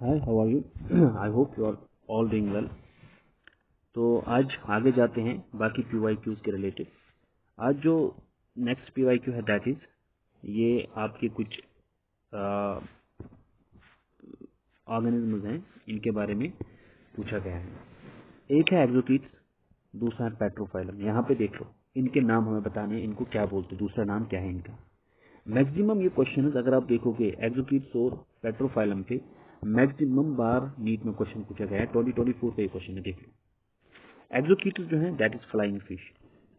Hi, how are you? I hope you are all doing well. तो आज आगे जाते हैं बाकी पीवाईक्यूज के रिलेटेड। आज जो नेक्स्ट पीवाईक्यू है दैट इज ये आपके कुछ ऑर्गेनिज्म्स हैं, इनके बारे में पूछा गया है। एक है एक्सोकीट्स, दूसरा है पेट्रोफाइलम। यहाँ पे देख लो, इनके नाम हमें बताने हैं, इनको क्या बोलते हैं, दूसरा नाम क्या है इनका। मैक्सिमम ये क्वेश्चन अगर आप देखोगे एक्सोकीट्स और पेट्रोफाइलम पे मैक्सिमम बार नीट में क्वेश्चन पूछा गया है। 2024 का ये क्वेश्चन है, देख लो। एक्सोकीट्स जो है दैट इज फ्लाइंग फिश।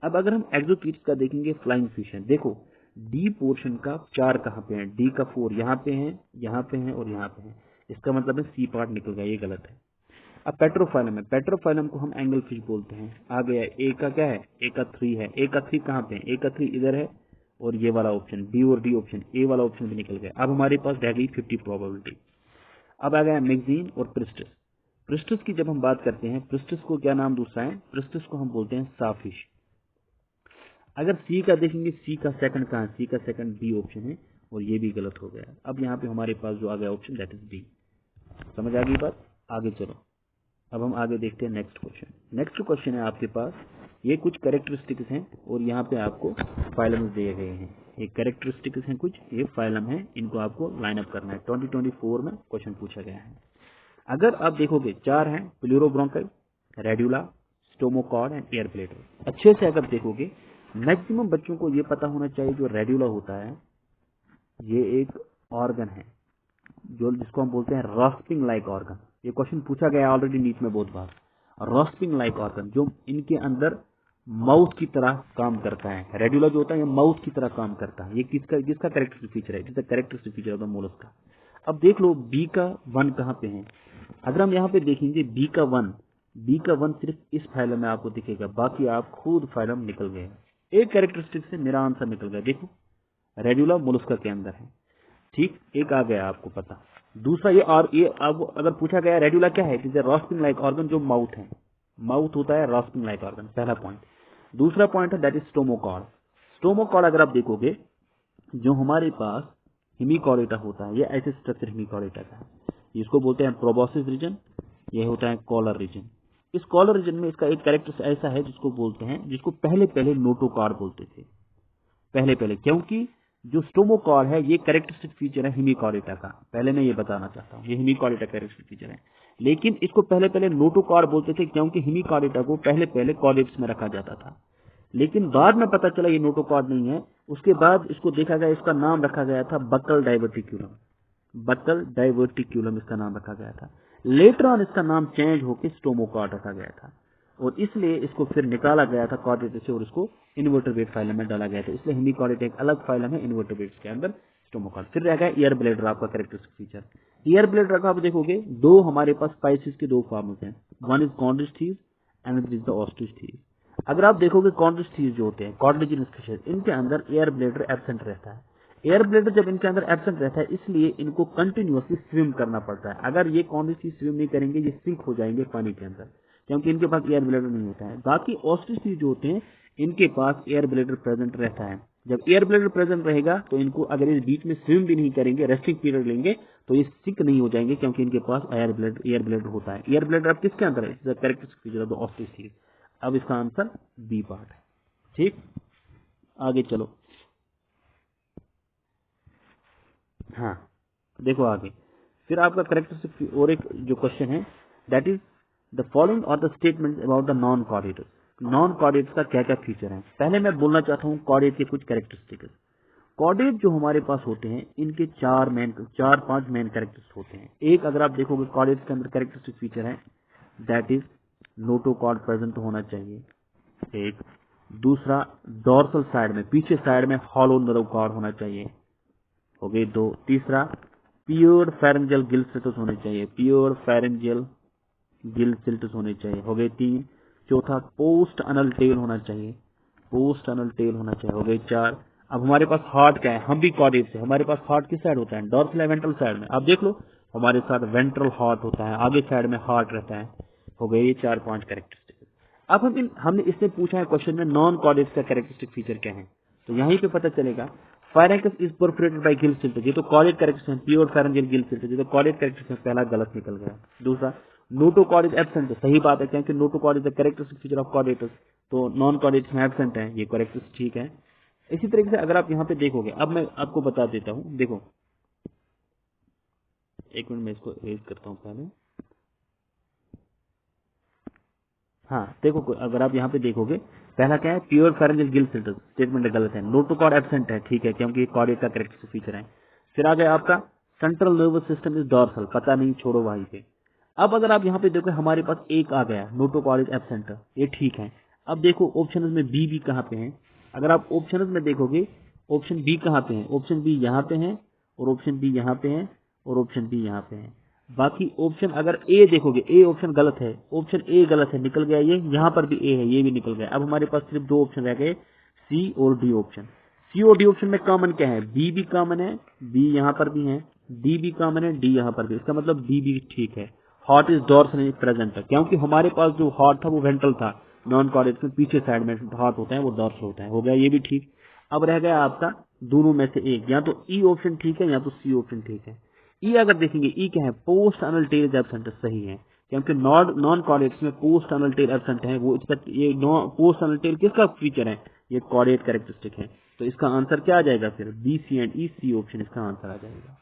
अब अगर हम एक्सोकीट्स का देखेंगे, फ्लाइंग फिश है। देखो डी पोर्शन का 4 कहाँ पे है, डी का 4 यहाँ पे है, यहाँ पे है और यहाँ पे है। इसका मतलब है सी पार्ट निकल गया, ये गलत है। अब पेट्रोफाइलम है, पेट्रोफाइलम को हम एंगल फिश बोलते हैं। आ गया ए का क्या है, ए का 3 है। ए का 3 कहाँ पे है, ए का 3 इधर है और ये वाला ऑप्शन बी और डी ऑप्शन, ए वाला ऑप्शन भी निकल गया। अब हमारे पास रह गई 50 प्रोबेबिलिटी। अब आ गया मैगजीन और प्रिस्टस। प्रिस्टस की जब हम बात करते हैं, प्रिस्टस को क्या नाम दूसरा है, प्रिस्टस को हम बोलते हैं साफिश। अगर सी का देखेंगे, सी का सेकंड कहाँ, सी का सेकंड बी ऑप्शन है और ये भी गलत हो गया। अब यहाँ पे हमारे पास जो आ गया ऑप्शन दैट इज डी। समझ आ गई बात? आगे चलो, अब हम आगे देखते हैं नेक्स्ट क्वेश्चन। नेक्स्ट क्वेश्चन है आपके पास, ये कुछ कैरेक्टरिस्टिक्स हैं और यहाँ पे आपको फाइलम दिए गए हैं। ये कैरेक्टरिस्टिक्स हैं कुछ, ये फाइलम है, इनको आपको लाइन अप करना है। 2024 में क्वेश्चन पूछा गया है। अगर आप देखोगे 4 हैं, pleurobronchi, radula, stomochord and air bladder. अच्छे से अगर देखोगे, मैक्सिमम बच्चों को ये पता होना चाहिए जो रेड्यूला होता है ये एक ऑर्गन है जो जिसको हम बोलते हैं रॉस्पिंग लाइक ऑर्गन। ये क्वेश्चन पूछा गया ऑलरेडी नीट में बहुत बार। रॉस्पिंग लाइक ऑर्गन जो इनके अंदर माउथ की तरह काम करता है। रेड्यूला जो होता है ये माउथ की तरह काम करता है। ये किसका कैरेक्टरिस्टिक फीचर है, जिसका कैरेक्टरिस्टिक फीचर है मोलस्क का। अब देख लो बी का 1 कहाँ पे है। अगर हम यहाँ पे देखेंगे बी का 1 सिर्फ इस फाइलम में आपको दिखेगा, बाकी आप खुद फाइलम निकल गए। एक कैरेक्टरिस्टिक से मेरा आंसर निकल गया। देखो रेड्यूला मोलस्क के अंदर है, ठीक, एक आ गया आपको पता। दूसरा ये, और ये अब अगर पूछा गया रेड्यूला क्या है, कि रॉस्पिंग लाइक ऑर्गन जो माउथ है, माउथ होता है रॉस्पिंग लाइक ऑर्गन, पहला पॉइंट। दूसरा पॉइंट है दैट इज स्टोमोकॉर्ड। स्टोमोकॉर्ड अगर आप देखोगे, जो हमारे पास हिमिकॉर्डेटा होता है, ये ऐसे स्ट्रक्चर हिमिकॉर्डेटा का है। इसको बोलते हैं प्रोबॉसिस रीजन, ये होता है कॉलर रीजन। इस कॉलर रीजन में इसका एक कैरेक्टर ऐसा है जिसको बोलते हैं, जिसको पहले नोटोकॉर्ड बोलते थे, पहले, क्योंकि जो स्टोमोकॉर्ड है ये कैरेक्टरिस्टिक फीचर है हिमिकॉर्डेटा का। पहले मैं ये बताना चाहता हूँ, ये हिमिकॉर्डेटा कैरेक्टरिस्टिक फीचर है, लेकिन इसको पहले नोटोकॉर्ड बोलते थे क्योंकि हिमिकॉर्डेटा को पहले कॉर्डेट्स में रखा जाता था। लेकिन बाद में पता चला ये नोटोकॉर्ड नहीं है। उसके बाद इसको देखा गया, इसका नाम रखा गया था बक्कल डाइवर्टिक्यूलम इसका नाम रखा गया था। लेटर ऑन इसका नाम चेंज होकर स्टोमोकॉर्ड रखा गया था और इसलिए इसको फिर निकाला गया था कॉर्डेट से और इसको इन्वर्टेब्रेट फाइलम में डाला गया था। इसलिए हिमिकॉर्डेट एक अलग फाइलम है, इन्वर्टेब्रेट्स के अंदर स्टोमोकॉर्ड। फिर रह गया ईयर ब्लेडर आपका कैरेक्टरिस्टिक फीचर। ईयर ब्लेडर का आप देखोगे, दो हमारे पास स्पाइसिस के 2 फॉर्म्स हैं, one is chondrichthyes and other is the osteichthyes. अगर आप देखोगे कॉन्ड्रिस्टीज जो होते हैं कॉर्डिजिनस फिशेस, इनके अंदर एयर ब्लेडर एब्सेंट रहता है। एयर ब्लेडर जब इनके अंदर एब्सेंट रहता है, इसलिए इनको कंटिन्यूअसली स्विम करना पड़ता है। अगर ये कॉन्ड्रिस्टीज स्विम नहीं करेंगे, ये सिंक हो जाएंगे पानी के अंदर, क्योंकि इनके पास एयर ब्लेडर नहीं होता है। बाकी ऑस्ट्रिस्टीज जो होते हैं इनके पास एयर ब्लेडर प्रेजेंट रहता है। जब एयर ब्लेडर प्रेजेंट रहेगा तो इनको अगर इस बीच में स्विम भी नहीं करेंगे, रेस्टिंग पीरियड लेंगे, तो ये सिंक नहीं हो जाएंगे, क्योंकि इनके पास एयर ब्लेडर होता है। एयर ब्लेडर अब किसके अंदर है, कैरेक्टरिस्टिक फीचर ऑफ द ऑस्ट्रिस्टीज। अब इसका आंसर बी पार्ट है, ठीक। आगे चलो, हाँ देखो आगे, फिर आपका कैरेक्टरिस्टिक और एक जो क्वेश्चन है दैट इज द फॉलोइंग और the statement about the non chordates. Non chordates का क्या क्या फीचर है। पहले मैं बोलना चाहता हूँ कॉर्डेट के कुछ कैरेक्टरिस्टिक्स। कॉर्डेट जो हमारे पास होते हैं इनके 4-5 मेन कैरेक्टरिस्टिक्स होते हैं। एक अगर आप देखोगे कॉर्डेट के अंदर कैरेक्टरिस्टिक फीचर है दैट इज नोटोकॉर्ड प्रेजेंट होना चाहिए, एक। दूसरा डोर्सल साइड में, पीछे साइड में हॉलो नोटोकॉर्ड होना चाहिए, हो गई 2। तीसरा प्योर फेरेंजियल गिल सिल्टस होने चाहिए, प्योर फेरेंजियल गिल सिल्टस होने चाहिए, हो गई 3। चौथा पोस्ट अनल टेल होना चाहिए, पोस्ट अनल टेल होना चाहिए, हो गई 4। अब हमारे पास हार्ट क्या है, हम भी कॉर्डेट से, हमारे पास हार्ट किस साइड होता है, डॉर्सल या वेंट्रल साइड में। आप देख लो हमारे साथ वेंट्रल हार्ट होता है, आगे साइड में हार्ट रहता है, हो गए ये 4-5 कैरेक्टरिस्टिक। अब हमने इससे पूछा है क्वेश्चन में नॉन कॉर्डेट्स का कैरेक्टरिस्टिक फीचर क्या है, तो यहीं पे पता चलेगा फायरेंकस इज परफोरेटेड बाय गिल सिल्टर, ये तो कॉर्डेट कैरेक्टर्स हैं, प्योर फेरेंजियल गिल सिल्टर, ये तो कॉर्डेट कैरेक्टर्स हैं, पहला गलत निकल गया। दूसरा नोटोकॉर्ड इज एब्सेंट, सही बात है क्योंकि notochord is the characteristic feature of chordates, तो नॉन कॉर्डेट्स में एब्सेंट है, ये कैरेक्टर्स ठीक है। इसी तरीके से अगर आप यहाँ पे देखोगे, अब मैं आपको बता देता हूँ, देखो एक मिनट में इसको एज करता हूँ पहले। हाँ देखो, अगर आप यहाँ पे देखोगे, पहला क्या है, प्योर फेरेंजियल गिल सिल्टर, स्टेटमेंट गलत है। नोटोकॉर्ड एब्सेंट है, ठीक है, क्योंकि कॉर्डेट का कैरेक्टरिस्टिक फीचर है। फिर आ गया आपका central nervous system is dorsal, पता नहीं, छोड़ो वहीं पे। अब अगर आप यहाँ पे देखो, हमारे पास एक आ गया नोटोकॉर्ड इज एब्सेंट, ये ठीक है। अब देखो ऑप्शन में बी भी कहाँ पे है, अगर आप ऑप्शन में देखोगे, ऑप्शन बी कहाँ पे है, ऑप्शन बी यहाँ पे है, और ऑप्शन बी यहाँ पे है, और ऑप्शन बी यहाँ पे है। बाकी ऑप्शन अगर ए देखोगे, ए ऑप्शन गलत है, ऑप्शन ए गलत है, निकल गया ये, यहाँ पर भी ए है, ये भी निकल गया। अब हमारे पास सिर्फ दो ऑप्शन रह गए, सी और डी ऑप्शन। सी और डी ऑप्शन में कॉमन क्या है, बी भी कॉमन है, बी यहाँ पर भी है, डी भी कॉमन है, डी यहाँ पर भी, इसका मतलब डी भी ठीक है। हार्ट इज डॉर्सल प्रेजेंट है, क्योंकि हमारे पास जो हार्ट था वो वेंट्रल था, नॉन कॉर्डेट में पीछे साइड में हार्ट होता है, वो डॉर्सल होता है, हो गया ये भी ठीक। अब रह गया आपका दोनों में से एक, या तो ई ऑप्शन ठीक है या तो सी ऑप्शन ठीक है। ई अगर देखेंगे, ई क्या है, पोस्ट अनल टेल एब्सेंट, सही है, क्योंकि नॉन कॉर्डेट्स में पोस्ट अनल टेल एब्सेंट है, वो इसका ये पोस्ट अनल टेल किसका फीचर है, ये कॉर्डेट कैरेक्टरिस्टिक है। तो इसका आंसर क्या आ जाएगा फिर, B C and E, C option इसका आंसर आ जाएगा।